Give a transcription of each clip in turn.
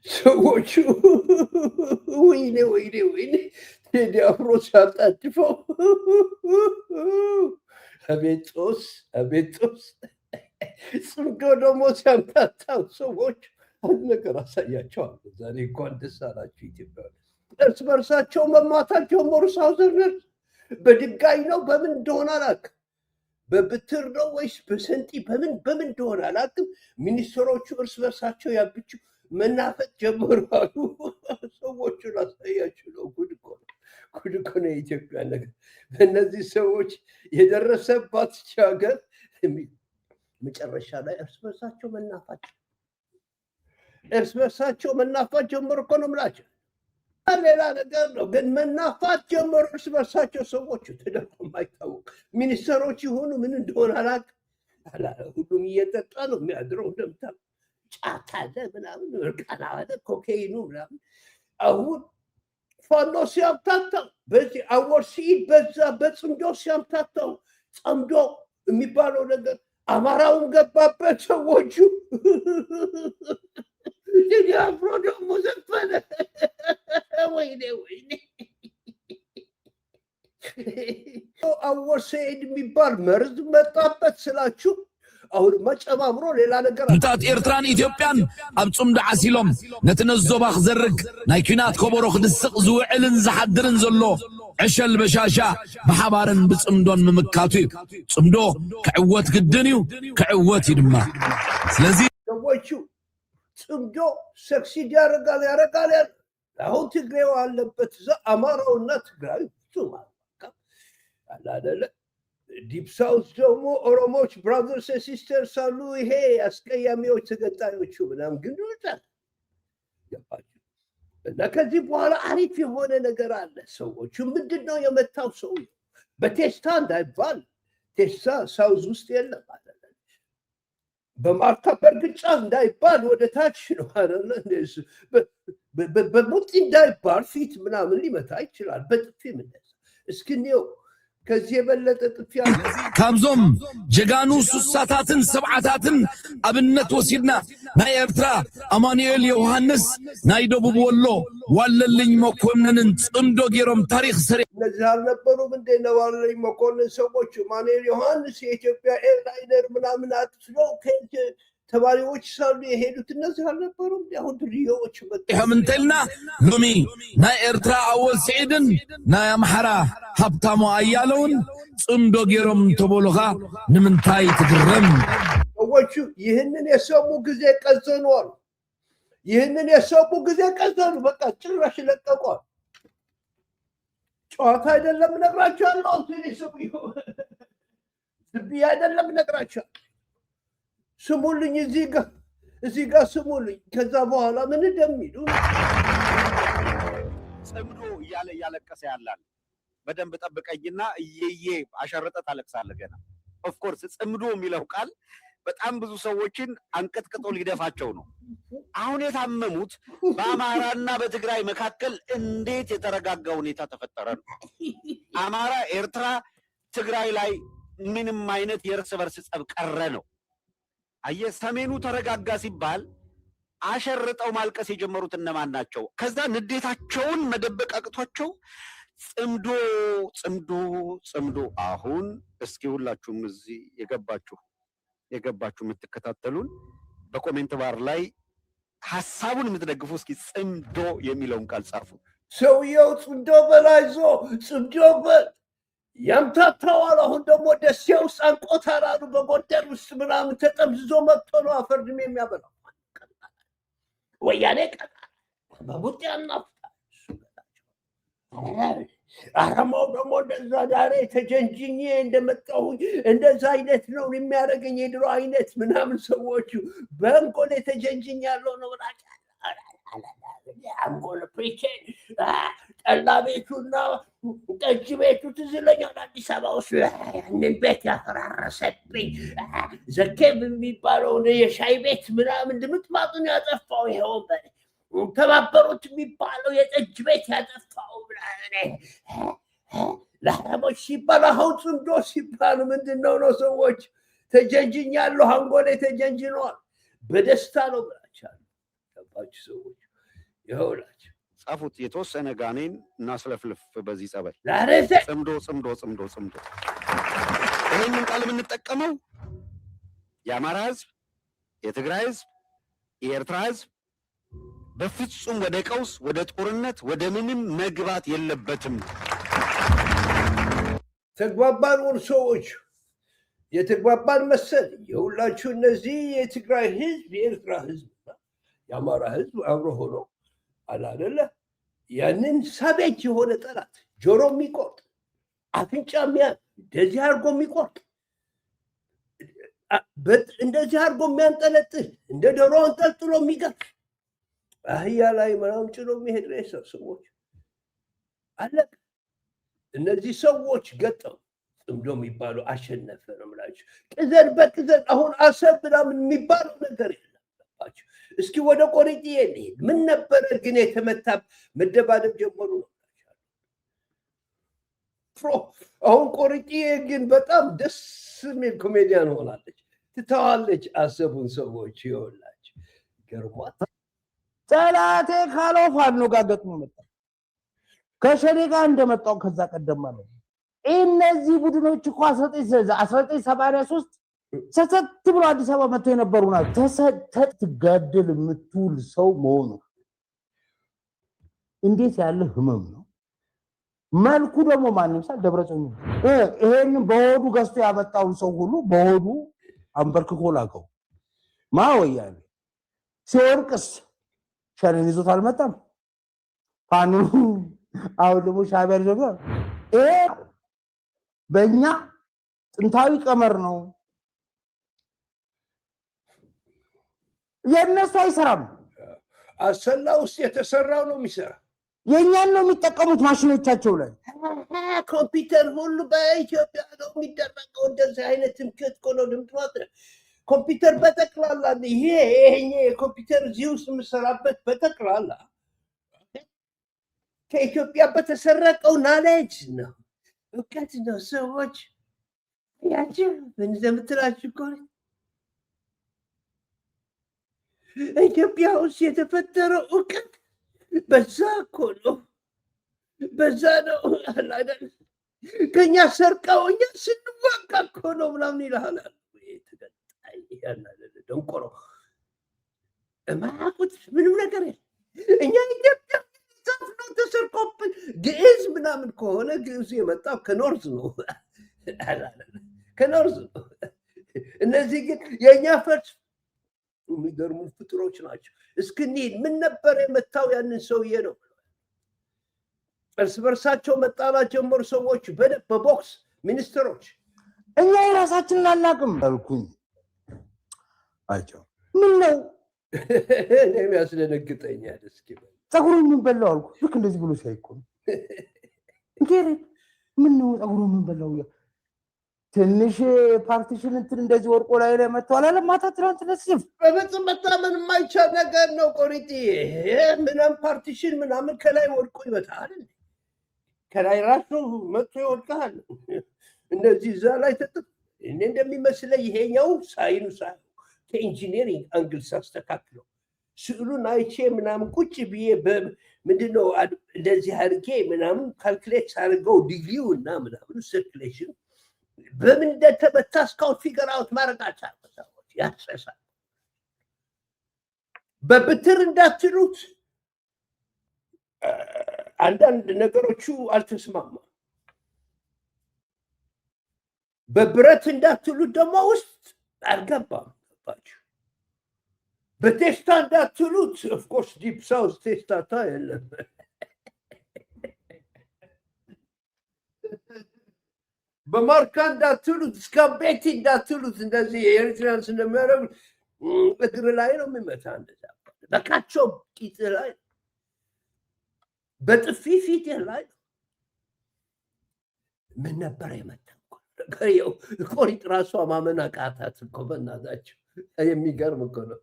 ሰዎቹ ወይኔ ቴዲ አፍሮ ሲያጣድፈው አቤጦስ ጽምዶ ደግሞ ሲያምታታው ሰዎች አንድ ነገር አሳያቸዋለሁ። ዛሬ እንኳን ደስ አላችሁ ኢትዮጵያ። እርስ በርሳቸው መማታት ጀመሩ። ሳውዘርነርስ በድንጋይ ነው በምን እንደሆነ አላውቅም። በብትር ነው ወይስ በሰንጢ በምን እንደሆነ አላውቅም። ሚኒስትሮቹ እርስ በርሳቸው ያብቹ መናፈጥ ጀመሩ አሉ። ሰዎቹን አሳያችሁ ነው። ጉድ እኮ ነው የኢትዮጵያ ነገር። በእነዚህ ሰዎች የደረሰባት ሀገር መጨረሻ ላይ እርስ በርሳቸው መናፋት ጀመሩ እኮ ነው የምላቸው። ሌላ ነገር ነው ግን መናፋት ጀመሩ እርስ በርሳቸው ሰዎቹ። ተደርጎ የማይታወቅ ሚኒስትሮች ይሆኑ ምን እንደሆነ አላውቅም። ሁሉም እየጠጣ ነው የሚያድረው። እንደምታውቁ ጫት አለ ምናምን፣ እርቃና አለ፣ ኮኬይኑ ምናምን። አሁን ፋኖ ሲያምታታው በዚህ አወር ሲኢድ በዛ በጽምዶ ሲያምታታው ጸምዶ የሚባለው ነገር አማራውን ገባበት። ሰዎቹ አፍሮ ደግሞ ዘፈነ። ወይኔ አወር ሲኢድ የሚባል መርዝ መጣበት ስላችሁ አሁን መጨማምሮ ሌላ ነገር እንታት ኤርትራን ኢትዮጵያን ኣብ ጽምዶ ዓሲሎም ነቲ ነዞባ ክዘርግ ናይ ኩናት ከበሮ ክድስቕ ዝውዕልን ዝሓድርን ዘሎ ዕሸል በሻሻ ብሓባርን ብጽምዶን ምምካቱ እዩ። ጽምዶ ክዕወት ግድን እዩ፣ ክዕወት እዩ ድማ። ስለዚ ሰዎቹ ጽምዶ ሰክሲድ ያረጋል። አሁን ትግሬው አለበት እዛ አማራውና ትግራዊ ፍጹም አላደለ። ዲፕ ሳውት ደግሞ ኦሮሞች ብራዘርስ ሲስተርስ አሉ። ይሄ አስቀያሚዎች ተገጣዮቹ ምናምን ግን ይወጣል እና ከዚህ በኋላ አሪፍ የሆነ ነገር አለ። ሰዎቹ ምንድነው የመታው ሰው በቴስታ እንዳይባል ቴስታ ሳውዝ ውስጥ የለም ማለት በማርካ በርግጫ እንዳይባል ወደ ታች ነው አይደለ? በሙጢ እንዳይባል ፊት ምናምን ሊመታ ይችላል። በጥፊ ምንደዛ እስኪኔው ከዚህ የበለጠ ጥፊ ካብዞም ጀጋኑ ሱሳታትን ሰብዓታትን አብነት ወሲድና ናይ ኤርትራ አማኑኤል ዮሐንስ ናይ ደቡብ ወሎ ዋለልኝ መኮንንን ጽምዶ ጌሮም ታሪክ ሰሪ እነዚህ አልነበሩም እንደ ዋለልኝ መኮንን ሰዎች አማኑኤል ዮሐንስ የኢትዮጵያ ኤርላይነር ምናምን አጥፍለው ተማሪዎች ሳሉ የሄዱት እነዚህ አልነበሩም። አሁን ድሪዮዎች ምንተልና ሎሚ ናይ ኤርትራ አወል ስዒድን ናይ አምሓራ ሀብታሙ አያለውን ጽምዶ ጌሮም ተቦሎኻ ንምንታይ ትግረም? ሰዎቹ ይህንን የሰሙ ጊዜ ቀዘኗል። በቃ ጭራሽ ለቀቋል። ጨዋታ አይደለም ነግራቸዋለሁ። ዝብያ አይደለም ነግራቸዋለሁ። ስሙልኝ እዚህ ጋር ስሙልኝ። ከዛ በኋላ ምን እንደሚሉ ጽምዶ እያለቀሰ ያላል። በደንብ ጠብቀኝና እየዬ አሸርጠ ታለቅሳለህ ገና። ኦፍ ኮርስ ጽምዶ የሚለው ቃል በጣም ብዙ ሰዎችን አንቀጥቅጦ ሊደፋቸው ነው። አሁን የታመሙት በአማራና በትግራይ መካከል እንዴት የተረጋጋ ሁኔታ ተፈጠረ ነው። አማራ፣ ኤርትራ፣ ትግራይ ላይ ምንም አይነት የእርስ በርስ ጸብ ቀረ ነው። ሰሜኑ ተረጋጋ ሲባል አሸርጠው ማልቀስ የጀመሩት እነማን ናቸው? ከዛ ንዴታቸውን መደበቅ አቅቷቸው ጽምዶ። አሁን እስኪ ሁላችሁም እዚህ የገባችሁ የምትከታተሉን በኮሜንት ባር ላይ ሐሳቡን የምትደግፉ እስኪ ጽምዶ የሚለውን ቃል ጻፉ። ሰውየው ጽምዶ በላይዞ ጽምዶ ያምታታዋል። አሁን ደግሞ ደሴ ውስጥ አንቆታል አሉ። በጎንደር ውስጥ ምናምን ተጠምዝዞ መጥቶ ነው አፈርድሜ የሚያበላው ወያኔ ቀጣ በቡጤ ያናፍጣል። አረማው ደግሞ እንደዛ ዛሬ ተጀንጅኜ እንደመጣሁ እንደዛ አይነት ነው የሚያደርገኝ የድሮ አይነት ምናምን። ሰዎቹ በእንቆል ተጀንጅኝ ያለው ነው ብላጫ አንጎል ፕሪቼን ጠላ ቤቱና ጠጅ ቤቱ ትዝ ይለኛል። አዲስ አበባ ውስጥ ያንን ቤት ያፈራረሰብኝ ዘኬብ የሚባለውን የሻይ ቤት ምናምን ድምጥማጡን ያጠፋው ይኸው ተባበሩት የሚባለው የጠጅ ቤት ያጠፋው ለአረቦች ሲባል አሁን ጽምዶ ሲባል ምንድነው ነው? ሰዎች ተጀንጅኛለሁ፣ አንጎሌ ተጀንጅነዋል። በደስታ ነው ብላችኋል። ገባችሁ ሰዎች? ይኸውላችሁ ጻፉት የተወሰነ ጋኔን እናስለፍልፍ በዚህ ጸባይ ጽምዶ ይሄንን ቃል የምንጠቀመው የአማራ ህዝብ የትግራይ ህዝብ የኤርትራ ህዝብ በፍጹም ወደ ቀውስ ወደ ጦርነት ወደ ምንም መግባት የለበትም ተግባባን ሰዎች የተግባባን መሰል የሁላችሁ እነዚህ የትግራይ ህዝብ የኤርትራ ህዝብ የአማራ ህዝብ አብሮ ሆኖ አላደለ ያንን ሰቤት የሆነ ጠላት ጆሮ የሚቆርጥ አፍንጫ እንደዚህ አድርጎ የሚቆርጥ እንደዚህ አድርጎ የሚያንጠለጥል እንደ ዶሮ አንጠልጥሎ የሚገፍ አህያ ላይ ምናምን ጭኖ የሚሄድ ሬሳ ሰዎች አለቀ። እነዚህ ሰዎች ገጠው ጽምዶ የሚባሉ አሸነፈ ነው የምላችሁ። ቅዘን በቅዘን አሁን አሰብ ምናምን የሚባለው ነገር የለባችሁ። እስኪ ወደ ቆርጭዬ እንሂድ። ምን ነበረ ግን የተመታ መደባደብ ጀመሩ ነው። አሁን ቆርጭዬ ግን በጣም ደስ የሚል ኮሜዲያን ሆናለች። ትተዋለች አሰቡን ሰዎች ይኸውላችሁ ገርሟት ጠላቴ ካለው ፋኖ ጋር ገጥሞ መጣ። ከሸኔ ጋር እንደመጣው ከዛ ቀደም ማለት እነዚህ ቡድኖች እኮ 1983 ሰሰት ብሎ አዲስ አበባ መጥተው የነበሩ ናቸው። ተሰተት ገድል የምትውል ሰው መሆኑ እንዴት ያለ ህመም ነው። መልኩ ደግሞ ማንም ሰው ደብረጽዮን ይሄን በሆዱ ገዝቶ ያመጣውን ሰው ሁሉ በሆዱ አንበርክኮ ላከው። ማወያኔ ሲወርቅስ ሸኔን ይዞት አልመጣም። ፋኖ አሁን ደግሞ ሻዕቢያ ይዞት በእኛ ጥንታዊ ቀመር ነው። የነሱ አይሰራም። አሰላ ውስጥ የተሰራው ነው የሚሰራ። የኛን ነው የሚጠቀሙት ማሽኖቻቸው ላይ። ኮምፒውተር ሁሉ በኢትዮጵያ ነው የሚደረገው። እንደዚህ አይነት ትምክህት እኮ ነው ድምጥማት ኮምፒውተር በጠቅላላ ይሄ ኮምፒውተር እዚህ ውስጥ የምሰራበት በጠቅላላ ከኢትዮጵያ በተሰረቀው ናሌጅ ነው እውቀት ነው። ሰዎች ያቸው እንደምትላችሁ እኮ ኢትዮጵያ ውስጥ የተፈጠረው እውቀት በዛ እኮ ነው። በዛ ነው አይደል? ከኛ ሰርቀው እኛ ስንዋጋ እኮ ነው ምናምን ይልሃል። ደንቆሮ ማቁት ምንም ነገር የለም። እኛ ኢትዮጵያ ነው ተሰርቆብን። ግዕዝ ምናምን ከሆነ ግዕዙ የመጣው ከኖርዝ ነው ከኖርዝ ነው። እነዚህ ግን የእኛ ፈርስ የሚገርሙ ፍጥሮች ናቸው። እስክንሄድ ምን ነበር የመታው ያንን ሰውዬ ነው። እርስ በርሳቸው መጣላት ጀመሩ ሰዎች በቦክስ ሚኒስትሮች። እኛ የራሳችንን አናውቅም አልኩኝ። አይቸው ምን ነው እኔም ያስደነግጠኛል። እስኪ ፀጉሩን ምን በላው አልኩ። ልክ እንደዚህ ብሎ ሲያይቆም እንዴ ምን ነው ፀጉሩን ምን በላው? ትንሽ ፓርቲሽን እንትን እንደዚህ ወርቆ ላይ መጥቷል አለ ማታ ትናንት ነስፍ በፍጹም መታመን የማይቻል ነገር ነው። ቆሪጢ ምንም ፓርቲሽን ምናምን ከላይ ወርቆ ይመጣል። ከላይ ራሱ መጥቶ ይወድቃል። እንደዚህ እዛ ላይ እኔ እንደሚመስለኝ ይሄኛው ሳይንስ ከኢንጂነሪንግ አንግል ሳስተካክለው ስዕሉን አይቼ ምናምን ቁጭ ብዬ ምንድነው እንደዚህ አድርጌ ምናምን ካልኩሌት ሳድርገው ዲግሪው እና ምናምን ሰርኩሌሽን በምን እንደተመታ እስካሁን ፊገር አውት ማድረግ አልቻልኩም። ሰዎች ያስረሳል። በብትር እንዳትሉት አንዳንድ ነገሮቹ አልተስማማም። በብረት እንዳትሉት ደግሞ ውስጥ አልገባም። በቴስታ እንዳትሉት ኦፍኮርስ ዲፕ ሳውዝ ቴስታታ የለም። በማርካ እንዳትሉት እስካቤቲ እንዳትሉት እንደዚህ የኤርትራንስ እንደሚያደርጉት እግር ላይ ነው የሚመታ። እንደዛ በካቸው ቂጥ ላይ በጥፊ ፊት ላይ ምን ነበር የመታው? ቆሪጥ ራሷ ማመን አቃታት እኮ በእናታቸው። የሚገርም እኮ ነው።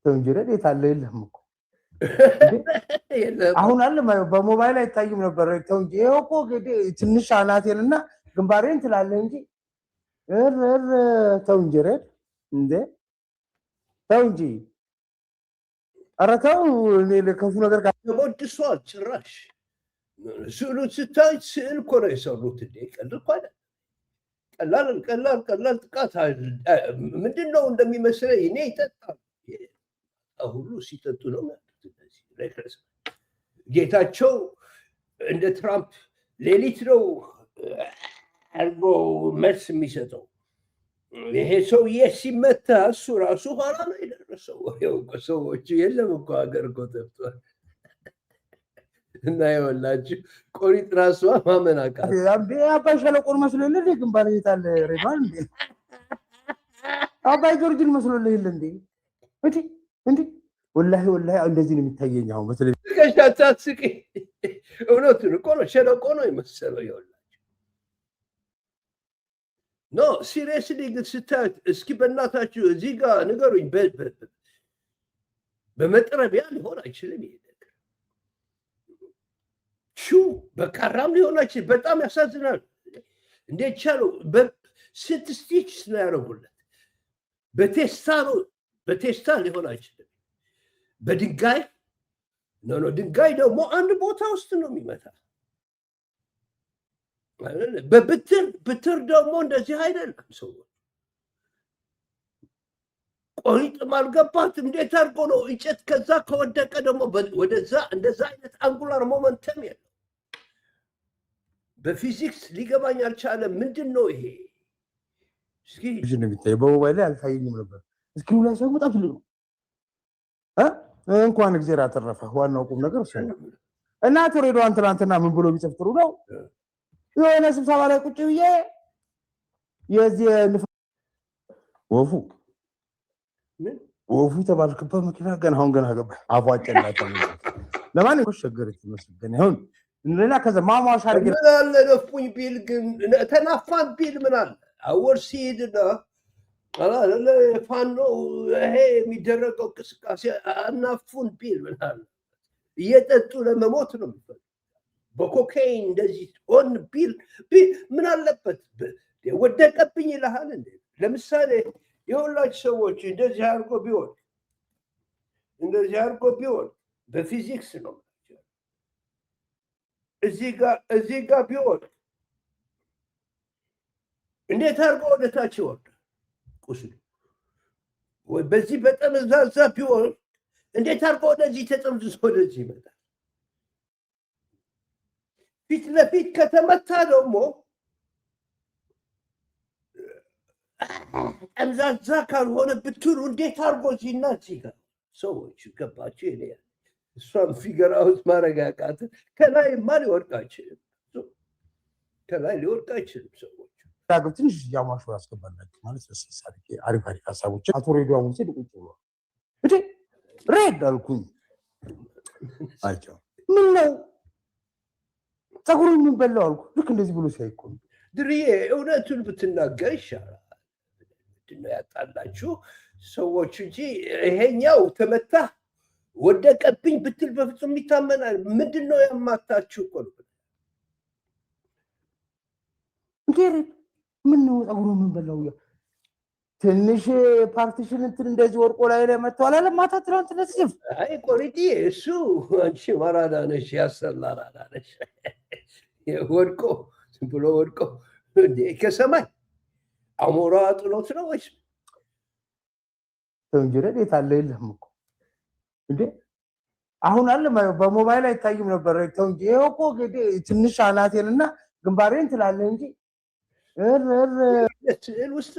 ተንጀረድ የታለ የለም እኮ አሁን አለ በሞባይል አይታይም ነበር። ተንጀ እኮ ትንሽ አናቴንና ግንባሬን ትላለህ እንጂ ተንጀረድ እንዴ ተንጂ አረታው ለከፉ ነገር ተሞድሷል ጭራሽ ስዕሉን ስታይ ስዕል እኮ ነው የሰሩት እንዴ ቀልድ እኮ አይደል ቀላል ጥቃት ምንድን ነው እንደሚመስለኝ እኔ ይጠጣል ሁሉ ሲጠጡ ነው ማለት ጌታቸው እንደ ትራምፕ ሌሊት ነው አርጎ መልስ የሚሰጠው ይሄ ሰውዬ ሲመታ እሱ ራሱ ኋላ ነው የደረሰው ሰዎቹ የለም እኮ ሀገር እኮ ጠፍቷል እና ይኸውላችሁ ቆሪጥ ራሷ ማመን አቃት አባይ ሸለቆን መስሎልህ ግንባር ይታል ሬባል እንዴ አባይ ጆርጅን መስሎልህ እንዴ እንዴ ወላሂ እንደዚህ ነው የሚታየኝ አሁን በተለይ ከሻታስቂ እውነቱን እኮ ነው ሸለቆ ነው የመሰለው ይኸውላችሁ ኖ ሲሪየስሊ ግን ስታዩት እስኪ በእናታችሁ እዚህ ጋር ንገሩኝ በመጥረቢያ ሊሆን አይችልም ይሄ ነገር በካራም ሊሆን አይችልም በጣም ያሳዝናል እንዴት ቻለው ስንት ስቲችስ ነው ያደረጉለት በቴስታ ሊሆን አይችልም በድንጋይ ድንጋይ ደግሞ አንድ ቦታ ውስጥ ነው የሚመታ በብትር ደግሞ እንደዚህ አይደለም ሰው ቆሪጥም አልገባትም እንዴት አድርጎ ነው እንጨት ከዛ ከወደቀ ደግሞ ወደዛ እንደዛ አይነት አንጉላር ሞመንተም የለው በፊዚክስ ሊገባኝ አልቻለም ምንድን ነው ይሄ እስኪ በሞባይል ላይ አልታየኝም ነበር እስኪ ላይ ሰው በጣም ትልቅ ነው እንኳን እግዚአብሔር አተረፈ ዋናው ቁም ነገር እሱ ነው እና ቶሬዶን ትናንትና ምን ብሎ ቢጽፍጥሩ ነው የሆነ ስብሰባ ላይ ቁጭ ብዬ የዚህ ወፉ ተባልክበት መኪና አሁን ገና ገባ አፏጨላታ ለማን ይቆሽገርት መስገን ይሁን ሌላ ከዛ ማማሽ አርገ ምን አለ ለፉኝ ቢል ግን ተናፋን ቢል ምን አለ አወር ሲድና አላ ፋኖ ይሄ የሚደረገው ቅስቃሴ አናፉን ቢል ምን አለ እየጠጡ ለመሞት ነው የሚፈልግ በኮካይን እንደዚህ ሆን ቢል ምን አለበት ወደቀብኝ ይልሃል እንዴ ለምሳሌ የሁላችሁ ሰዎች እንደዚህ አድርጎ ቢሆን በፊዚክስ ነው እዚህ ጋር ቢሆን እንዴት አድርጎ ወደታች ይወርዳል ቁስሉ ወይ በዚህ በጠመዛዛ ቢሆን እንዴት አድርጎ ወደዚህ ተጠምዝዞ ወደዚህ ይመጣል ፊት ለፊት ከተመታ ደግሞ ጠምዛዛ ካልሆነ ብትሉ እንዴት አድርጎ እዚህና እዚህ ጋር ሰዎች ገባችሁ ይሄ እሷም ፊገር አውት ማድረግ ያቃትን ከላይማ ሊወድቅ አይችልም ሰዎች ዳግም ትንሽ ያማሹ ያስገባላችሁ ማለት አሪፍ ሀሳቦች አቶ ሬዲዮ አሁን ሲል ቁጭ ብሎ እንዴ ሬድ አልኩኝ አይቻው ምን ነው ፀጉሩን ምን በላው አልኩ ልክ እንደዚህ ብሎ ሳይቆም ድርዬ እውነቱን ብትናገር ይሻላል ምንድነው ያጣላችሁ ሰዎች እንጂ ይሄኛው ተመታ ወደቀብኝ ብትል በፍጹም ይታመናል ምንድነው ያማታችሁ እኮ ነው ምን ነው ፀጉሩ ምን በላው ትንሽ ፓርቲሽን እንትን እንደዚህ ወርቆ ላይ መጥቷል አለ ማታ ትናንት ለዚህ አይ ቆሪቲ እሱ አንቺ ማራዳ ነሽ ያሰላራዳ ነሽ ወርቆ ብሎ ወርቆ ከሰማይ አሞራ ጥሎት ነው ወይስ እንጀራ የታለ የለም እኮ እንዴ አሁን አለ በሞባይል አይታይም ነበር እንጂ እኮ ትንሽ አናቴንና ግንባሬን ትላለህ እንጂ ውስጥ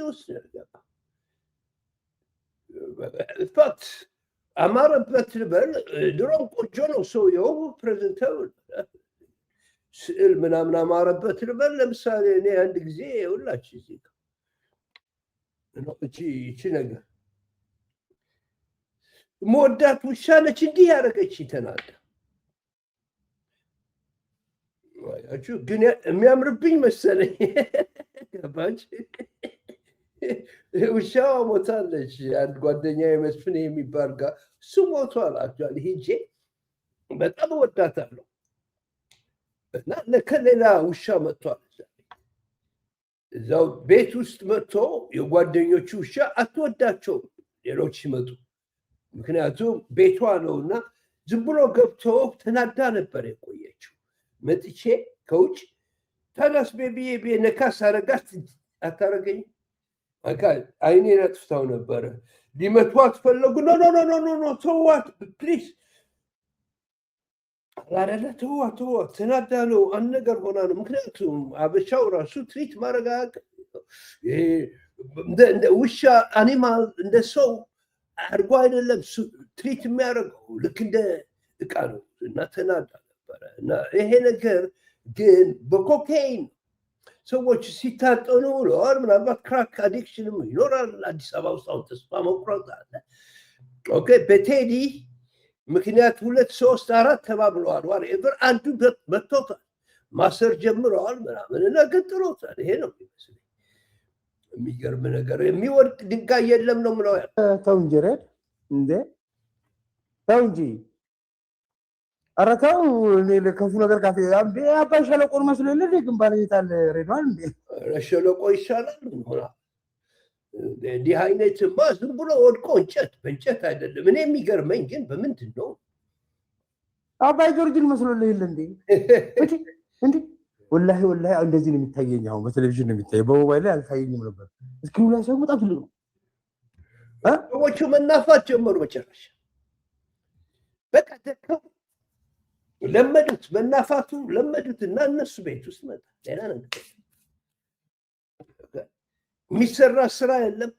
ፋክት አማረበት ልበል ድሮም ቆንጆ ነው ሰውየው ፕሬዘንተር ስዕል ምናምን አማረበት ልበል ለምሳሌ እኔ አንድ ጊዜ ሁላችሁ እቺ ነገር መወዳት ውሻ ነች እንዲህ ያደረገች ተናዳ ግን የሚያምርብኝ መሰለኝ ገባች ውሻዋ ሞታለች አንድ ጓደኛ መስፍን የሚባል ጋር እሱ ሞቷል አክቹዋሊ ሄጄ በጣም ወዳታለሁ እና ለከሌላ ውሻ መጥቷል እዛው ቤት ውስጥ መጥቶ የጓደኞቹ ውሻ አትወዳቸውም ሌሎች ሲመጡ ምክንያቱም ቤቷ ነውና ዝም ብሎ ገብቶ ተናዳ ነበር የቆየችው። መጥቼ ከውጭ ተነስ ቤቢዬ ነካስ አረጋት አታረገኝ አይኔን አጥፍታው ነበረ። ሊመቷት ፈለጉ። ኖ ኖ ኖ ኖ ኖ ተዋት ፕሊዝ አላረለ ተዋት ተናዳ ነው አንድ ነገር ሆና ነው። ምክንያቱም አበሻው ራሱ ትሪት ማረጋግ እንደ ውሻ አኒማል እንደ ሰው አድርጎ አይደለም ትሪት የሚያደርገው ልክ እንደ እቃ ነው እና ተናዳ ነበረ። እና ይሄ ነገር ግን በኮካይን ሰዎች ሲታጠኑ ውለዋል። ምናልባት ክራክ አዲክሽንም ይኖራል። አዲስ አበባ ውስጥ አሁን ተስፋ መቁረጥ አለ። ኦኬ በቴዲ ምክንያት 2 3 4 ተባብለዋል። ዋሬቨር አንዱ መጥቶታል ማሰር ጀምረዋል ምናምን እና ገጥሎታል። ይሄ ነው የሚመስለኝ። የሚገርም ነገር የሚወድቅ ድንጋይ የለም ነው ምለው። ተው እንጂ ሬድ እንዴ ተው እንጂ ኧረ ተው። እኔ ለከፉ ነገር ካፌ አምቤ አባይ ሸለቆን መስሎኝ ለኔ ግንባር ይታል ሬድዋን እንዴ ሸለቆ ይሻላል ሆና እንዲህ አይነትማ ዝም ብሎ ወድቆ እንጨት በእንጨት አይደለም። እኔ የሚገርመኝ ግን በምንድን ነው አባይ ጆርጅን መስሎኝ እንዴ እንዴ ወላሂ እንደዚህ ነው የሚታየኝ። አሁን በቴሌቪዥን ነው የሚታየው፣ በሞባይል ላይ አልታየኝም ነበር። እስክሪኑ ላይ ሳይሆን በጣም ትልቅ ነው። ሰዎቹ መናፋት ጀመሩ። መጨረሻ በቃ ደከሙ፣ ለመዱት፣ መናፋቱ ለመዱት እና እነሱ ቤት ውስጥ መጣ ሌላ ነገር። የሚሰራ ስራ የለም።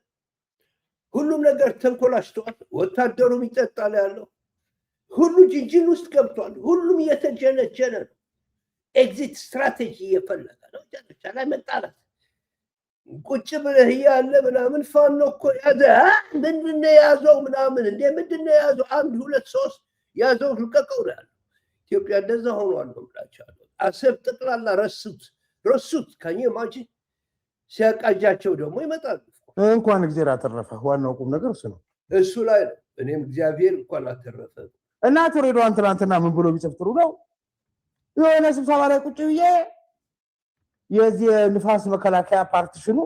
ሁሉም ነገር ተንኮላሽቷል። ወታደሩም ይጠጣል ያለው ሁሉ ጅንጅን ውስጥ ገብቷል። ሁሉም እየተጀነጀነ ነው። ኤግዚት ስትራቴጂ እየፈለገ ነው። ጨረሻ ላይ መጣላት ቁጭ ብለህ እያለ ምናምን ፋኖ እኮ ያዘ ምንድን ነው የያዘው ምናምን እንደ ምንድን ነው የያዘው 1 2 3 ያዘው ልቀቀው ነው ያለው። ኢትዮጵያ እንደዛ ሆኗል ነው የምላቸዋለሁ። አሰብ ጠቅላላ ረሱት ከኔ ማጂ ሲያቃጃቸው ደግሞ ይመጣሉ። እንኳን እግዚአብሔር አተረፈ። ዋናው ቁም ነገር እሱ ነው። እሱ ላይ ነው። እኔም እግዚአብሔር እንኳን አተረፈ እና ሬድዋን ትናንትና ምን ብሎ ቢጽፍጥሩ ነው የሆነ ስብሰባ ላይ ቁጭ ብዬ የዚህ ንፋስ መከላከያ ፓርቲሽኑ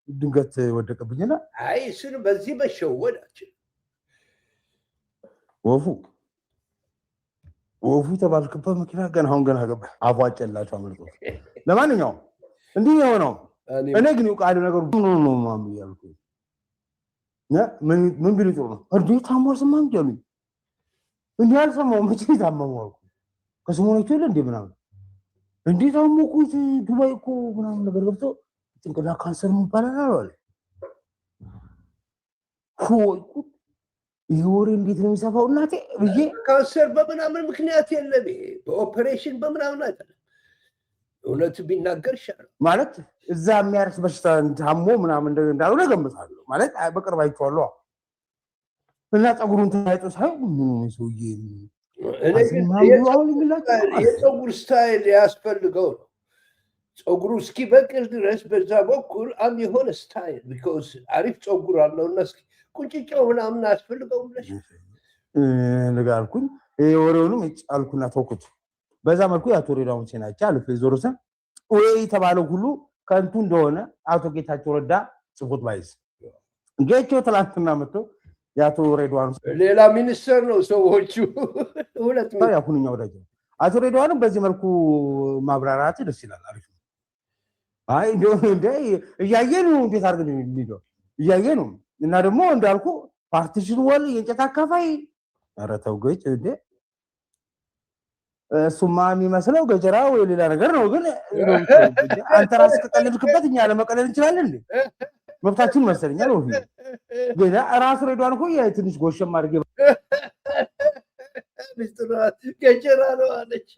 ድንገት ወደቀብኝና አይ እሱን በዚህ በሸወዳችን ወፉ ተባልክበት መኪና አሁን ገና ገባ አፏጨላቸው አመልጦ። ለማንኛውም እንዲህ የሆነው እኔ ግን ቃል ነገሩ ነው ማም ይያልኩ ምን ቢሉ ጥሩ ነው እንዴ ታሟል ሰማም ይሉ እንዴ አልሰማው መቼ ታመመው ከሰሞኑን ይችላል እንዴ ምናምን እንዴ ታሞኩት ዱባይ እኮ ምናምን ነገር ገብቶ ጭንቅላት ካንሰር ይባላል አለ። ይወሬ እንዴት ነው የሚሰፋው እናቴ ብዬ ካንሰር በምናምን ምክንያት የለም በኦፕሬሽን በምናምን አይደለም። እውነት ቢናገር ይሻላል ማለት እዛ የሚያርስ በሽታ ታሞ ምናምን እንዳልሆነ ገምታለሁ። ማለት በቅርብ አይቼዋለሁ እና ፀጉሩን ታይቶ ሳይሆን ምን ሰውዬ የፀጉር ስታይል ያስፈልገው ነው። ፀጉሩ እስኪበቅል ድረስ በዛ በኩል አንድ የሆነ ስታይል ቢኮዝ አሪፍ ፀጉር አለውና እስኪ ቁንጭጫው ምናምን አያስፈልገው ብለሽ ነገር አልኩኝ። ወሬውንም አልኩና ተውኩት። በዛ መልኩ የአቶ ሬድዋን ሴናቻ አልፌ ዞርሰ ወይ የተባለው ሁሉ ከንቱ እንደሆነ አቶ ጌታቸው ረዳ ጽፎት ባይዝ ጌቾ ትላንትና መጥቶ የአቶ ሬድዋን ሌላ ሚኒስተር ነው ሰዎቹ ሁለት ነው ያሁንኛ ወዳጅ አቶ ሬድዋን በዚህ መልኩ ማብራራት ደስ ይላል። አሪፍ ነው። አይ እንዴ እያየን ነው እንዴት አድርገን የሚለው እያየን ነው። እና ደግሞ እንዳልኩ ፓርቲሽን ወል የእንጨት አካፋይ ኧረ ተው ገጭ እንዴ እሱማ የሚመስለው ገጀራ ወይ ሌላ ነገር ነው። ግን አንተ ራስህ ከቀለድክበት እኛ ለመቀለድ እንችላለን እንዴ? መብታችን መሰለኛል። ወፍ ግን ራስ ሬድዋን እኮ ትንሽ ጎሸም አድርጌ ሚስትራ ገጀራ ነው አለች።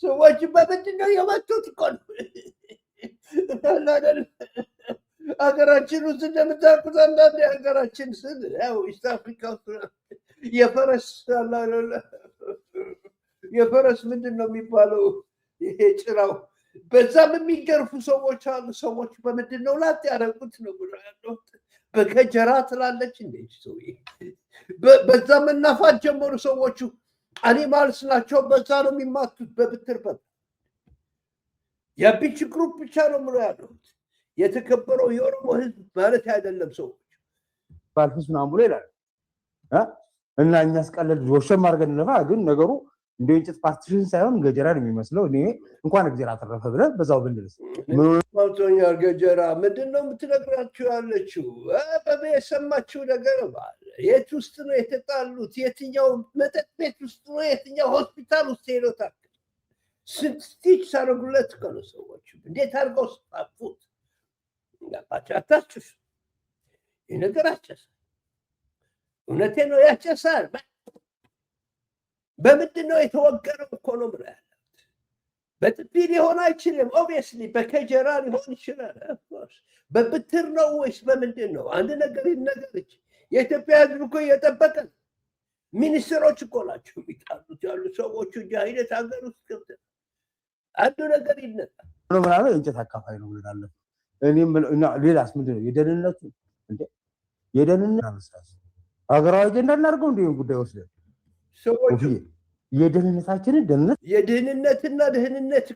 ሰዎች በምንድን ነው የመጡት እኮ ነው ሀገራችን ውስጥ እንደምታውቁት አንዳንድ ሀገራችን ስል ያው ኢስት አፍሪካ የፈረስ የፈረስ ምንድን ነው የሚባለው ይሄ ጭራው በዛም የሚገርፉ ሰዎች አሉ። ሰዎች በምንድን ነው ላት ያደረጉት ነው ብሎ ያለው በገጀራ ትላለች እንዴ ሰውዬ። በዛ መናፋት ጀመሩ ሰዎቹ። አኒማልስ ናቸው። በዛ ነው የሚማቱት በብትር የቢች ግሩፕ ብቻ ነው ብሎ ያለው የተከበረው የኦሮሞ ህዝብ ማለት አይደለም። ሰዎች ባልፍስ ምናምን ብሎ ይላል። እና እኛስ ቀለል ወሸም አድርገን ነፋ ግን ነገሩ እንደ እንጨት ፓርቲሽን ሳይሆን ገጀራ ነው የሚመስለው እኔ እንኳን እግዚአብሔር አተረፈ ብለን በዛው ብንልስ ማውቶኛል ገጀራ ምንድነው የምትነግራችሁ ያለችው በሰማችሁ ነገር ባለ የት ውስጥ ነው የተጣሉት የትኛው መጠጥ ቤት ውስጥ ነው የትኛው ሆስፒታል ውስጥ ሄዶታል ስንት ሳረጉለት ከነ ሰዎች እንዴት አድርገው ስጣፉት ያባቻታችሁ ይነገራችሁ እውነቴ ነው ያጨሳል በምንድን ነው የተወገረው እኮ ነው ብለህ በጥፊ ሊሆን አይችልም ኦብቪየስሊ በከጀራ ሊሆን ይችላል በብትር ነው ወይስ በምንድን ነው አንድ ነገር ይነገርች የኢትዮጵያ ህዝብ እኮ እየጠበቀ ሚኒስትሮች እኮ ናቸው የሚጣሉት ያሉ ሰዎቹ አይነት ሀገር ውስጥ ገብተው አንዱ ነገር ይነጣል ነው ምናምን እንጨት አካፋይ ነው ብለናል እኔም ሌላስ ምንድን ነው የደህንነቱ እንዴ የደህንነት አመሳስ ሀገራዊ አጀንዳ እናድርገው እንዴ ጉዳይ ወስደን ሰዎች የደህንነታችንን የደህንነትና ደህንነት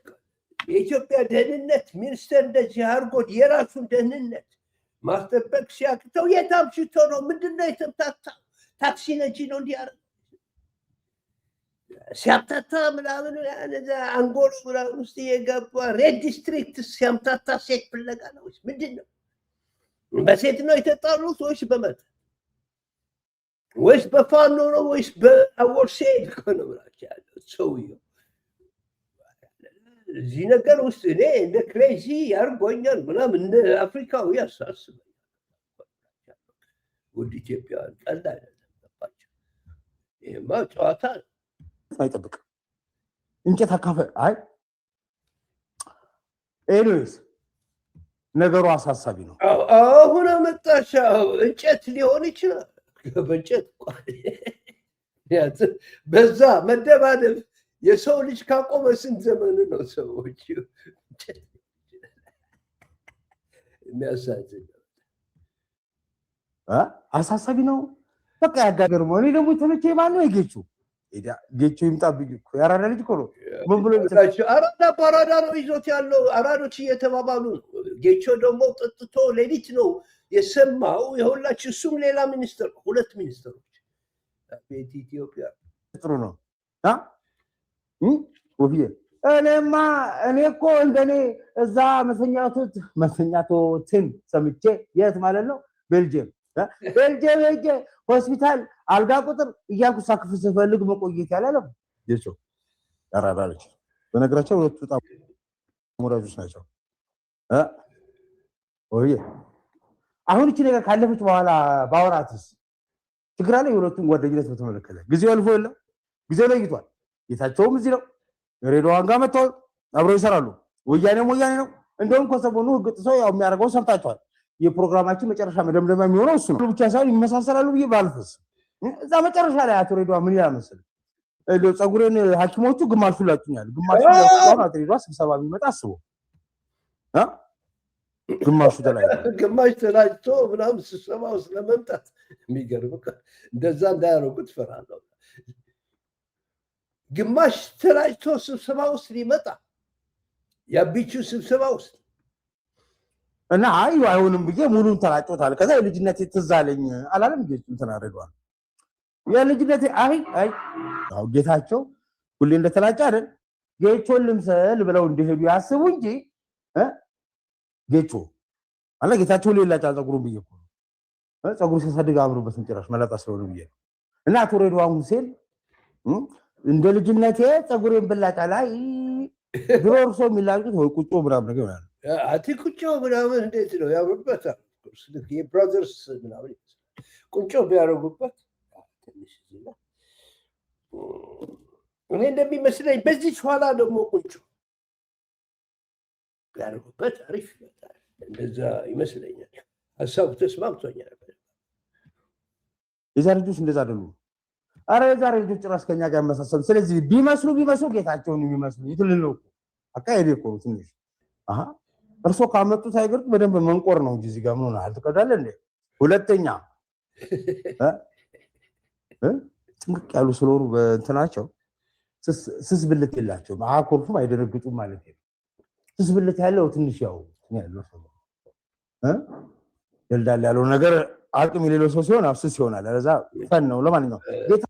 የኢትዮጵያ ደህንነት ሚኒስተር እንደዚህ አድርጎት የራሱን ደህንነት ማስጠበቅ ሲያቅተው የታምሽቶ ነው ምንድነው የተምታታ ታክሲ ነጂ ነው እንዲያረግ ሲያምታታ ምናምን አንጎሎ ምናምን ውስጥ የገባ ሬድ ዲስትሪክት ሲያምታታ ሴት ፍለጋ ነው ምንድነው በሴት ነው የተጣሉት ወይስ በመት ወይስ በፋኖ ነው ወይስ በአወርሴድ ነው ብላችሁ ያለው ሰውየው እዚህ ነገር ውስጥ እኔ እንደ ክሬዚ ያርጎኛል ምናምን እንደ አፍሪካዊ ያሳስበኛል ውድ ኢትዮጵያውያን ቀልድ አይደለም ይሄማ ጨዋታ አይጠብቅ እንጨት አካፋይ አይ ኤኒዌይስ ነገሩ አሳሳቢ ነው አሁን መጣሻው እንጨት ሊሆን ይችላል በእንጨት በዛ መደባደብ የሰው ልጅ ካቆመ ስንት ዘመን ነው ሰዎች የሚያሳዝን አሳሳቢ ነው በቃ ያጋገር ነው እኔ ደግሞ ተመቼ ማን ነው ይገቹ ጌቹ ይምጣብኝ እኮ ያራዳ ልጅ እኮ ነው ምን ብሎ አራዳ ባራዳ ነው ይዞት ያለው አራዶች እየተባባሉ ጌቾ ደግሞ ጥጥቶ ሌሊት ነው የሰማው የሁላችሁ እሱም ሌላ ሚኒስትር ሁለት ሚኒስትሮች ቤት ኢትዮጵያ ጥሩ ነው ወፍዬ እኔ እኮ እንደኔ እዛ መሰኛቶትን ሰምቼ የት ማለት ነው ቤልጅየም ሄጄ ሆስፒታል አልጋ ቁጥር እያልኩ ሳክፍ ስፈልግ መቆየት ያላለም ጌቾ ያራዳለች በነገራቸው ሁለቱ በጣም ሙራጆች ናቸው ወፍዬ አሁን እቺ ነገር ካለፈች በኋላ ባወራትስ ችግር አለ የሁለቱም ጓደኝነት በተመለከተ ጊዜው አልፎ የለም ጊዜው ለይቷል የታቸውም እዚህ ነው ሬዲዮዋን ጋር መጥተው አብረው ይሰራሉ ወያኔ ነው እንደውም ከሰሞኑ ህግ ጥሰው ያው የሚያደርገው ሰምታችኋል የፕሮግራማችን መጨረሻ መደምደሚያ የሚሆነው እሱ ነው ብቻ ሳይሆን ይመሳሰላሉ ብዬ ባልፈስ እዛ መጨረሻ ላይ አቶ ሬዲዮዋ ምን ይላል መሰለኝ ፀጉሬን ሐኪሞቹ ግማሹ ላጭኛል ግማሹ አቶ ሬዲዮዋ ስብሰባ ቢመጣ አስበው ግማሹ ተላጭቶ ምናምን ስብሰባ ውስጥ ለመምጣት የሚገርም እንደዛ እንዳያረጉት ፈራለሁ ግማሽ ተላጭቶ ስብሰባ ውስጥ ሊመጣ ያቢቹ ስብሰባ ውስጥ እና አይሆንም ብዬ ሙሉን ተላጭቶታል ከዛ የልጅነቴ ትዝ አለኝ አላለም ጌቹን ተናረዷል የልጅነቴ አው ጌታቸው ሁሌ እንደተላጨ አይደል ጌቾን ልምሰል ብለው እንደሄዱ ያስቡ እንጂ ጌቾ አለ ጌታቸው ሌላ ፀጉሩን ብዬ እኮ ፀጉሩ ሲያሳድግ አብሮበት እንጭራሽ መላጣ ስለሆነ ብዬ እና አቶ ሬድዋን ሁሴን እንደ ልጅነቴ ፀጉሬን ብላጫ ላይ ድሮርሶ የሚላጩት ወይ ቁጮ ምናምን ነገር ይሆናል ቁጮ ምናምን እንዴት ነው ያምርበታል የብራዘርስ ምናምን ቁጮ ቢያረጉበት ትንሽ ይላል እኔ እንደሚመስለኝ በዚህ ኋላ ደግሞ ቁጮ ቢያረጉበት አሪፍ ይመጣል እንደዛ ይመስለኛል ሀሳቡ ተስማምቶኛል የዛሬ ልጆች እንደዛ አይደሉም አረ የዛሬ ልጆች ጭራሽ ከኛ ጋር መሳሰሉ ስለዚህ ቢመስሉ ጌታቸውን የሚመስሉ ይትልለው አካሄድ እኮ ትንሽ እርሶ ካመጡት አይገርም በደንብ መንቆር ነው እንጂ እዚህ ጋር ምን ሆነ አልተቀዳለ እንዴ ሁለተኛ ጥንቅቅ ያሉ ስለሆኑ በእንትናቸው ስስብልት የላቸው አኮርፉም አይደረግጡም ማለት ነው ስስብልት ያለው ትንሽ ያው ያለው ደልዳል ያለው ነገር አቅም የሌለው ሰው ሲሆን አፍስስ ይሆናል። ለዛ ፈን ነው። ለማንኛውም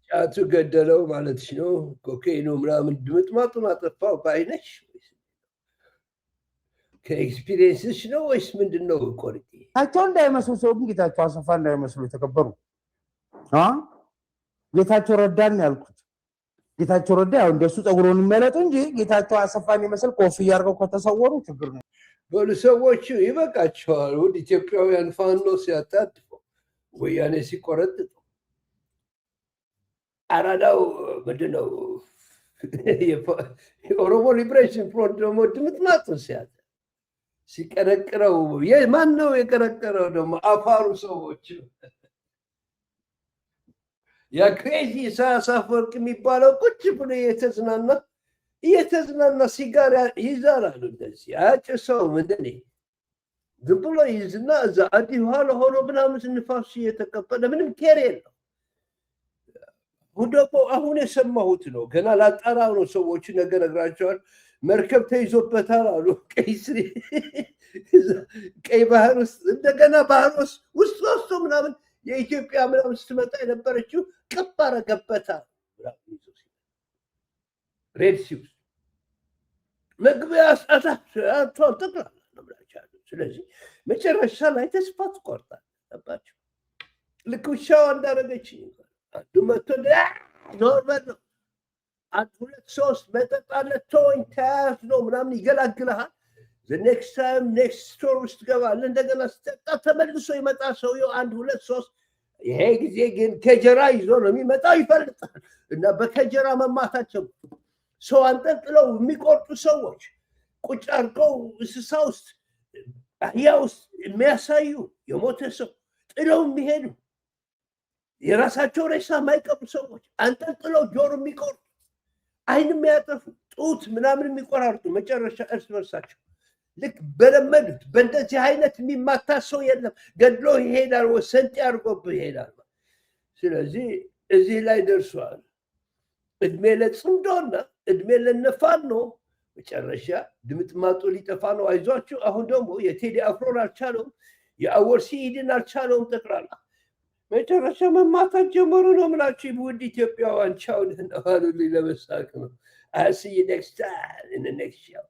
ጫቱ ገደለው ማለት ነው። ኮኬኑ ምናምን ድምጥማጡን አጠፋው ባይነሽ ከኤክስፒሪየንስሽ ነው ወይስ ምንድነው? ቆርጤ ጌታቸው እንዳይመስሉ ሰው ግን ጌታቸው አሰፋ እንዳይመስሉ የተከበሩ ጌታቸው ረዳን ያልኩት ጌታቸው ረዳ ያው እንደሱ ፀጉሩን የሚመለጡ እንጂ ጌታቸው አሰፋን ይመስል ኮፍያ አድርገው ከተሰወሩ ችግር ነው። በሉ ሰዎች ይበቃቸዋል። ወደ ኢትዮጵያውያን ፋኖ ሲያጣጥፉ ወያኔ ሲቆረጥጡ አራዳው ምንድነው የኦሮሞ ሊብሬሽን ፍሮንት ደግሞ ድምጥማጡን ሲቀረቅረው ማን ነው የቀረቀረው? ደግሞ አፋሩ ሰዎች ያ ክሬዚ ኢሳያስ አፈወርቅ የሚባለው ቁጭ ብሎ እየተዝናና ሲጋራ ይዛራሉ። እንደዚህ አያጭሰው ምንድን ዝም ብሎ ይዝና እዛ አዲስ ኋላ ሆኖ ምናምን ንፋስ እየተቀበለ ምንም ኬር የለው። ደግሞ አሁን የሰማሁት ነው፣ ገና ላጣራው ነው። ሰዎቹ ነገር ነግራቸዋል። መርከብ ተይዞበታል አሉ። ቀይ ባህር ውስጥ እንደገና ባህር ውስጥ ወስዶ ምናምን የኢትዮጵያ ምናምን ስትመጣ የነበረችው ቅብ አረገበታል። ሬድ ሲ ውስጥ መግቢያ አሳታቸውን ጠቅላላ ነብራቻሉ። ስለዚህ መጨረሻ ላይ ተስፋ ትቆርጣለባቸው። ልክ ውሻዋ እንዳረገች አንዱ መቶ ኖርመል ነው። አንድ ሁለት ሶስት መጠጣለት ተወኝ ተያዝ ነው ምናምን ይገላግልሃል። ኔክስት ታይም ኔክስት ስቶር ውስጥ ገባለህ። እንደገና ስትጠጣ ተመልሶ ይመጣ ሰውየው አንድ ሁለት ሶስት። ይሄ ጊዜ ግን ከጀራ ይዞ ነው የሚመጣው፣ ይፈልጣል። እና በከጀራ መማታቸው ሰው አንጠልጥለው የሚቆርጡ ሰዎች ቁጭ አድርገው እንስሳ ውስጥ አህያ ውስጥ የሚያሳዩ የሞተ ሰው ጥለው የሚሄዱ የራሳቸው ሬሳ የማይቀብሩ ሰዎች አንጠልጥለው ጆሮ የሚቆርጡ አይን የሚያጠፉ ጡት ምናምን የሚቆራርጡ መጨረሻ እርስ በርሳቸው ልክ በለመዱት በእንደዚህ አይነት የሚማታ ሰው የለም። ገድሎ ይሄዳል፣ ወሰንጤ አድርጎብህ ይሄዳል። ስለዚህ እዚህ ላይ ደርሷል። እድሜ ለጽምዶና እድሜ ለነፋኖ መጨረሻ ድምጥማጡ ሊጠፋ ነው። አይዟችሁ። አሁን ደግሞ የቴዲ አፍሮን አልቻለውም፣ የአወር ሲኢድን አልቻለውም። ጠቅላላ መጨረሻ መማታት ጀመሩ ነው የምላችሁ። ውድ ኢትዮጵያውያን ቻው ደህና ዋሉልኝ። ለመሳቅ ነው። I'll see you next time in the next show.